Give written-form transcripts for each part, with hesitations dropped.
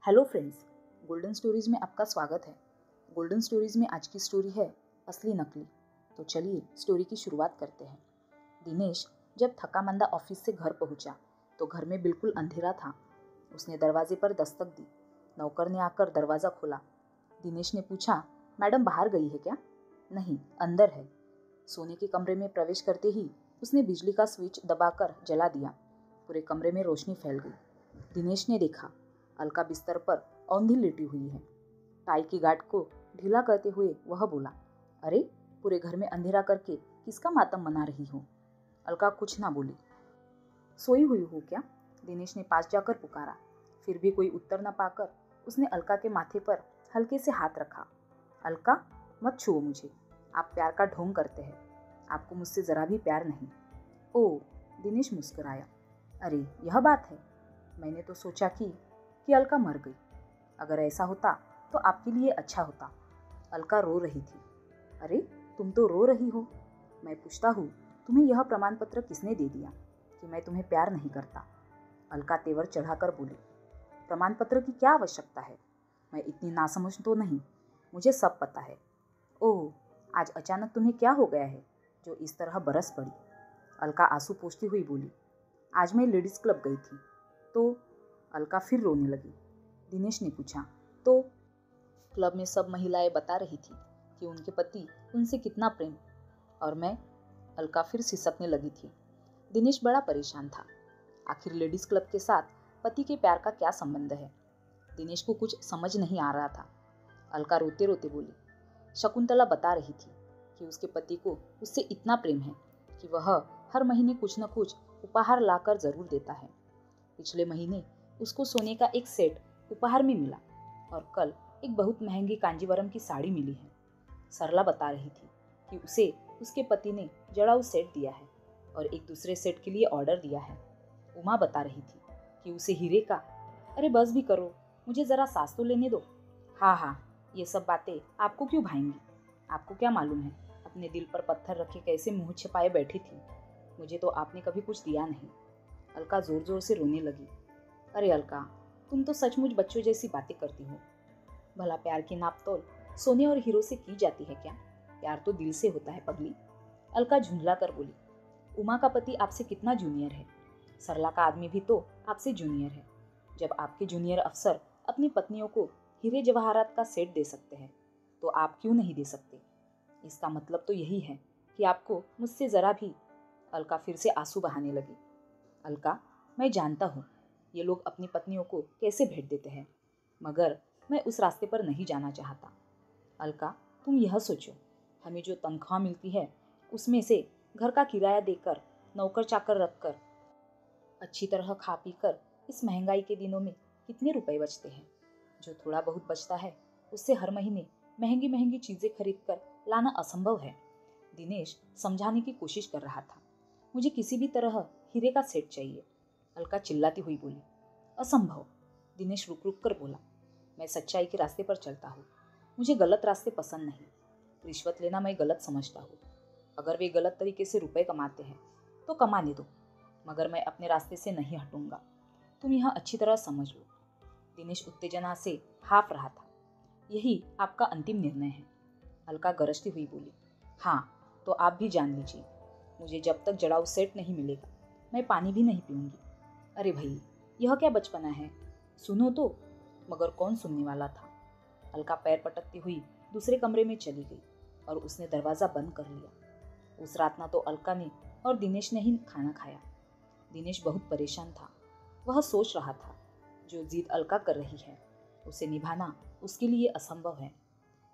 Hello friends, golden stories में आपका स्वागत है। गोल्डन स्टोरीज में आज की स्टोरी है असली नकली। तो चलिए स्टोरी की शुरुआत करते हैं। दिनेश जब थका मंदा ऑफिस से घर पहुंचा तो घर में बिल्कुल अंधेरा था। उसने दरवाजे पर दस्तक दी। नौकर ने आकर दरवाज़ा खोला। दिनेश ने पूछा, मैडम बाहर गई है क्या? नहीं, अंदर है। सोने के कमरे में प्रवेश करते ही उसने बिजली का स्विच दबाकर जला दिया। पूरे कमरे में रोशनी फैल गई। दिनेश ने देखा, अलका बिस्तर पर औंधी लेटी हुई है। टाई की गांठ को ढीला करते हुए वह बोला, अरे पूरे घर में अंधेरा करके किसका मातम मना रही हो? अलका कुछ ना बोली। सोई हुई हो क्या? दिनेश ने पास जाकर पुकारा। फिर भी कोई उत्तर न पाकर उसने अलका के माथे पर हल्के से हाथ रखा। अलका, मत छुओ मुझे, आप प्यार का ढोंग करते हैं। आपको मुझसे जरा भी प्यार नहीं। ओह, दिनेश मुस्कुराया। अरे यह बात है। मैंने तो सोचा कि अलका मर गई। अगर ऐसा होता तो आपके लिए अच्छा होता। अलका रो रही थी। अरे तुम तो रो रही हो। मैं पूछता हूँ, तुम्हें यह प्रमाण पत्र किसने दे दिया कि मैं तुम्हें प्यार नहीं करता? अलका तेवर चढ़ाकर बोली, प्रमाण पत्र की क्या आवश्यकता है? मैं इतनी नासमझ तो नहीं, मुझे सब पता है। ओह, आज अचानक तुम्हें क्या हो गया है जो इस तरह बरस पड़ी? अलका आंसू पोंछती हुई बोली, आज मैं लेडीज़ क्लब गई थी तो। अलका फिर रोने लगी। दिनेश ने पूछा, तो? क्लब में सब महिलाएं बता रही थी कि उनके पति उनसे कितना प्रेम। और मैं? अलका फिर सिसकने लगी थी। दिनेश बड़ा परेशान था। आखिर लेडीज़ क्लब के साथ पति के प्यार का क्या संबंध है? दिनेश को कुछ समझ नहीं आ रहा था। अलका रोते रोते बोली, शकुंतला बता रही थी कि उसके पति को उससे इतना प्रेम है कि वह हर महीने कुछ न कुछ उपहार लाकर जरूर देता है। पिछले महीने उसको सोने का एक सेट उपहार में मिला और कल एक बहुत महंगी कांजीवरम की साड़ी मिली है। सरला बता रही थी कि उसे उसके पति ने जड़ाऊ सेट दिया है और एक दूसरे सेट के लिए ऑर्डर दिया है। उमा बता रही थी कि उसे हीरे का। अरे बस भी करो, मुझे ज़रा सांस तो लेने दो। हाँ हाँ, ये सब बातें आपको क्यों भाएंगी? आपको क्या मालूम है अपने दिल पर पत्थर रखे कैसे मुंह छिपाए बैठी थी। मुझे तो आपने कभी कुछ दिया नहीं। अलका जोर जोर से रोने लगी। अरे अलका, तुम तो सचमुच बच्चों जैसी बातें करती हो। भला प्यार की नाप तोल सोने और हीरो से की जाती है क्या? प्यार तो दिल से होता है पगली। अलका झुंझला कर बोली, उमा का पति आपसे कितना जूनियर है? सरला का आदमी भी तो आपसे जूनियर है। जब आपके जूनियर अफसर अपनी पत्नियों को हीरे जवाहरात का सेट दे सकते हैं तो आप क्यों नहीं दे सकते? इसका मतलब तो यही है कि आपको मुझसे जरा भी। अलका फिर से आंसू बहाने लगी। अलका, मैं जानता हूँ ये लोग अपनी पत्नियों को कैसे भेंट देते हैं, मगर मैं उस रास्ते पर नहीं जाना चाहता। अलका, तुम यह सोचो, हमें जो तनख्वाह मिलती है उसमें से घर का किराया देकर, नौकर चाकर रखकर, अच्छी तरह खा पी कर इस महंगाई के दिनों में कितने रुपए बचते हैं? जो थोड़ा बहुत बचता है उससे हर महीने महंगी महंगी चीज़ें खरीद कर लाना असंभव है। दिनेश समझाने की कोशिश कर रहा था। मुझे किसी भी तरह हीरे का सेट चाहिए। अलका चिल्लाती हुई बोली, असंभव। दिनेश रुक रुक कर बोला, मैं सच्चाई के रास्ते पर चलता हूँ। मुझे गलत रास्ते पसंद नहीं। रिश्वत लेना मैं गलत समझता हूँ। अगर वे गलत तरीके से रुपए कमाते हैं तो कमाने दो, मगर मैं अपने रास्ते से नहीं हटूंगा। तुम यह अच्छी तरह समझ लो। दिनेश उत्तेजना से हाफ रहा था। यही आपका अंतिम निर्णय है? अलका गरजती हुई बोली, हाँ तो आप भी जान लीजिए, मुझे जब तक जड़ाऊ सेट नहीं मिलेगा मैं पानी भी नहीं पीऊंगी। अरे भाई, यह क्या बचपना है? सुनो तो। मगर कौन सुनने वाला था? अलका पैर पटकती हुई दूसरे कमरे में चली गई और उसने दरवाज़ा बंद कर लिया। उस रात ना तो अलका ने और दिनेश ने ही खाना खाया। दिनेश बहुत परेशान था। वह सोच रहा था, जो जिद अलका कर रही है उसे निभाना उसके लिए असंभव है,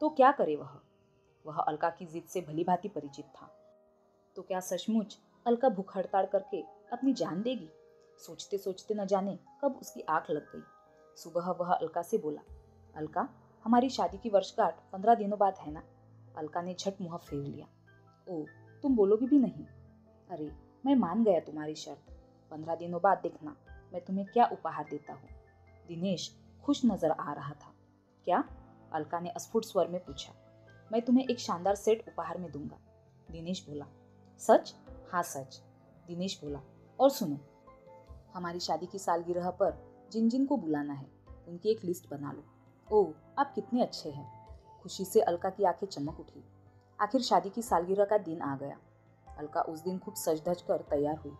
तो क्या करे वह अलका की जिद से भली भांति परिचित था। तो क्या सचमुच अलका भूख हड़ताल करके अपनी जान देगी? सोचते सोचते न जाने कब उसकी आंख लग गई। सुबह वह अलका से बोला, अलका, हमारी शादी की वर्षगांठ 15 दिनों बाद है ना? अलका ने झट मुंह फेर लिया। ओ, तुम बोलोगी भी नहीं? अरे मैं मान गया तुम्हारी शर्त। 15 दिनों बाद देखना मैं तुम्हें क्या उपहार देता हूँ। दिनेश खुश नजर आ रहा था। क्या? अलका ने अस्फुट स्वर में पूछा। मैं तुम्हें एक शानदार सेट उपहार में दूंगा। दिनेश बोला। सच? हाँ सच। दिनेश बोला, और सुनो, हमारी शादी की सालगिरह पर जिन जिन को बुलाना है उनकी एक लिस्ट बना लो। ओह, आप कितने अच्छे हैं। खुशी से अलका की आंखें चमक उठी। आखिर शादी की सालगिरह का दिन आ गया। अलका उस दिन खूब सज धज कर तैयार हुई।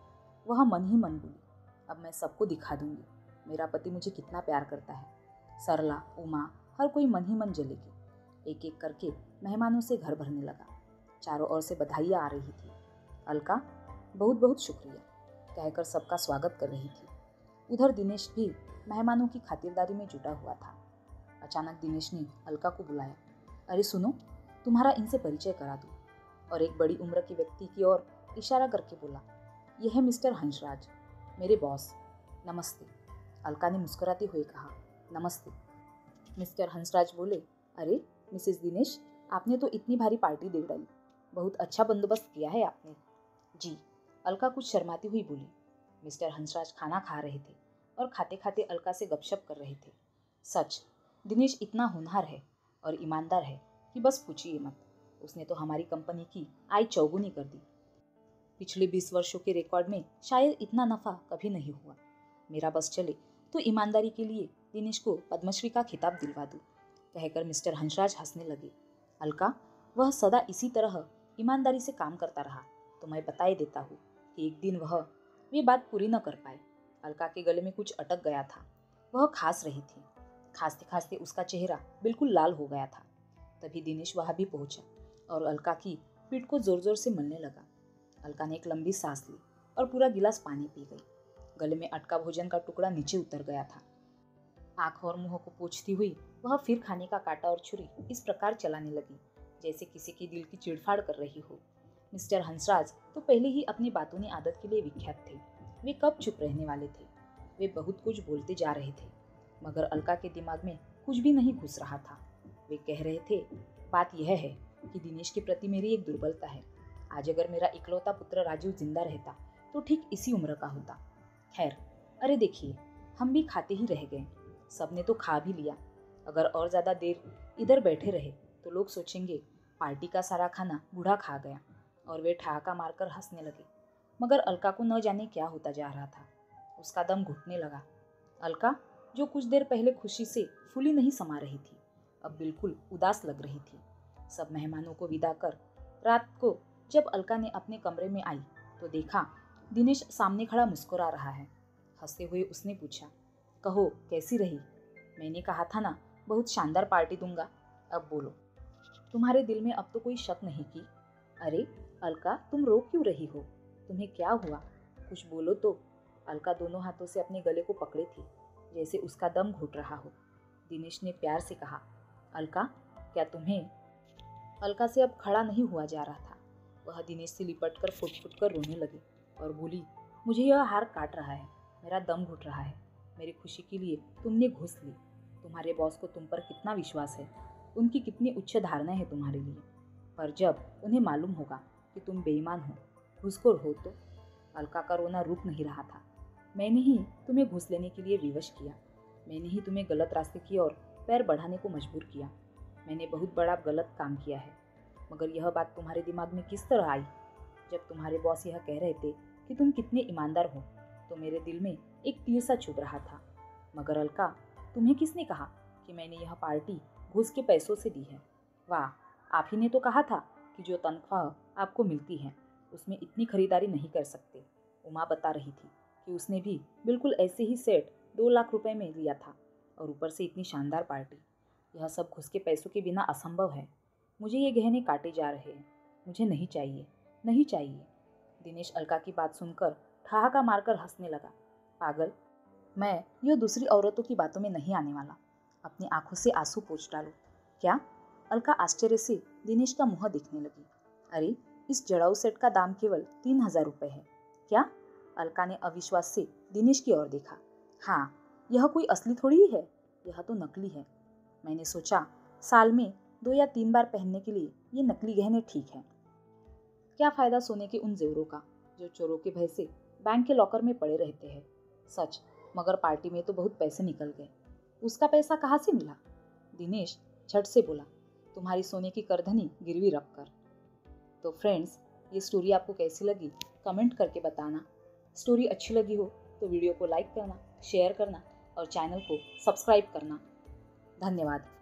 वह मन ही मन बोली, अब मैं सबको दिखा दूंगी मेरा पति मुझे कितना प्यार करता है। सरला, उमा, हर कोई मन ही मन जलेगी। एक एक करके मेहमानों से घर भरने लगा। चारों ओर से बधाइयाँ आ रही थी। अलका बहुत बहुत शुक्रिया कहकर सबका स्वागत कर रही थी। उधर दिनेश भी मेहमानों की खातिरदारी में जुटा हुआ था। अचानक दिनेश ने अलका को बुलाया। अरे सुनो, तुम्हारा इनसे परिचय करा दूं। और एक बड़ी उम्र के व्यक्ति की ओर इशारा करके बोला, यह है मिस्टर हंसराज, मेरे बॉस। नमस्ते। अलका ने मुस्कुराते हुए कहा, नमस्ते। मिस्टर हंसराज बोले, अरे मिसेस दिनेश, आपने तो इतनी भारी पार्टी दे डाली। बहुत अच्छा बंदोबस्त किया है आपने। जी, अलका कुछ शर्माती हुई बोली। मिस्टर हंसराज खाना खा रहे थे और खाते खाते अलका से गपशप कर रहे थे। सच, दिनेश इतना होनहार है और ईमानदार है कि बस पूछिए मत। उसने तो हमारी कंपनी की आय चौगुनी कर दी। पिछले 20 वर्षों के रिकॉर्ड में शायद इतना नफा कभी नहीं हुआ। मेरा बस चले तो ईमानदारी के लिए दिनेश को पद्मश्री का खिताब दिलवा दूं, कहकर मिस्टर हंसराज हंसने लगे। अलका, वह सदा इसी तरह ईमानदारी से काम करता रहा तो मैं बताए देता हूँ कि एक दिन वह वे बात पूरी न कर पाए। अलका के गले में कुछ अटक गया था। वह खांस रही थी। खांसते खांसते उसका चेहरा बिल्कुल लाल हो गया था। तभी दिनेश वहां भी पहुंचा और अलका की पीठ को जोर जोर से मलने लगा। अलका ने एक लंबी सांस ली और पूरा गिलास पानी पी गई। गले में अटका भोजन का टुकड़ा नीचे उतर गया था। आंख और मुंह को पोंछती हुई वह फिर खाने का कांटा और छुरी इस प्रकार चलाने लगी जैसे किसी के दिल की चिड़फाड़ कर रही हो। मिस्टर हंसराज तो पहले ही अपनी बातूनी आदत के लिए विख्यात थे। वे कब चुप रहने वाले थे। वे बहुत कुछ बोलते जा रहे थे, मगर अलका के दिमाग में कुछ भी नहीं घुस रहा था। वे कह रहे थे, बात यह है कि दिनेश के प्रति मेरी एक दुर्बलता है। आज अगर मेरा इकलौता पुत्र राजीव जिंदा रहता तो ठीक इसी उम्र का होता। खैर, अरे देखिए, हम भी खाते ही रह गए। सबने तो खा भी लिया। अगर और ज्यादा देर इधर बैठे रहे तो लोग सोचेंगे पार्टी का सारा खाना बूढ़ा खा गया, और वे ठहाका मारकर हंसने लगे। मगर अलका को न जाने क्या होता जा रहा था। उसका दम घुटने लगा। अलका, जो कुछ देर पहले खुशी से फूली नहीं समा रही थी, अब बिल्कुल उदास लग रही थी। सब मेहमानों को विदा कर रात को जब अलका ने अपने कमरे में आई तो देखा दिनेश सामने खड़ा मुस्कुरा रहा है। हंसते हुए उसने पूछा, कहो कैसी रही? मैंने कहा था ना, बहुत शानदार पार्टी दूंगा। अब बोलो, तुम्हारे दिल में अब तो कोई शक नहीं की? अरे अलका, तुम रो क्यों रही हो? तुम्हें क्या हुआ? कुछ बोलो तो। अलका दोनों हाथों से अपने गले को पकड़े थी जैसे उसका दम घुट रहा हो। दिनेश ने प्यार से कहा, अलका, क्या तुम्हें? अलका से अब खड़ा नहीं हुआ जा रहा था। वह दिनेश से लिपट कर फुट फुट कर रोने लगी और बोली, मुझे यह हार काट रहा है, मेरा दम घुट रहा है। मेरी खुशी के लिए तुमने घुस ली। तुम्हारे बॉस को तुम पर कितना विश्वास है, उनकी कितनी उच्च धारणा है तुम्हारे लिए। पर जब उन्हें मालूम होगा कि तुम बेईमान हो, घुसखोर हो तो? अलका का रोना रुक नहीं रहा था। मैंने ही तुम्हें घुस लेने के लिए विवश किया। मैंने ही तुम्हें गलत रास्ते की ओर पैर बढ़ाने को मजबूर किया। मैंने बहुत बड़ा गलत काम किया है। मगर यह बात तुम्हारे दिमाग में किस तरह आई? जब तुम्हारे बॉस यह कह रहे थे कि तुम कितने ईमानदार हो तो मेरे दिल में एक तीर सा चुभ रहा था। मगर अलका, तुम्हें किसने कहा कि मैंने यह पार्टी घूस के पैसों से दी है? वाह, आप ही ने तो कहा था कि जो तनख्वाह आपको मिलती है उसमें इतनी खरीदारी नहीं कर सकते। उमा बता रही थी कि उसने भी बिल्कुल ऐसे ही सेट 2 लाख रुपए में लिया था, और ऊपर से इतनी शानदार पार्टी। यह सब घुस के पैसों के बिना असंभव है। मुझे ये गहने काटे जा रहे हैं। मुझे नहीं चाहिए, नहीं चाहिए। दिनेश अलका की बात सुनकर ठहाका मारकर हंसने लगा। पागल, मैं यह दूसरी औरतों की बातों में नहीं आने वाला। अपनी आंखों से आंसू पोंछ डालो। क्या? अलका आश्चर्य से दिनेश का मुंह देखने लगी। अरे, इस जड़ाऊ सेट का दाम केवल 3000 रुपये है। क्या? अलका ने अविश्वास से दिनेश की ओर देखा। हाँ, यह कोई असली थोड़ी ही है, यह तो नकली है। मैंने सोचा साल में 2 या 3 बार पहनने के लिए ये नकली गहने ठीक है। क्या फायदा सोने के उन जेवरों का जो चोरों के भय से बैंक के लॉकर में पड़े रहते हैं। सच, मगर पार्टी में तो बहुत पैसे निकल गए। उसका पैसा कहाँ से मिला? दिनेश झट से बोला, तुम्हारी सोने की करधनी गिरवी रख कर। तो फ्रेंड्स, ये स्टोरी आपको कैसी लगी कमेंट करके बताना। स्टोरी अच्छी लगी हो तो वीडियो को लाइक करना, शेयर करना और चैनल को सब्सक्राइब करना। धन्यवाद।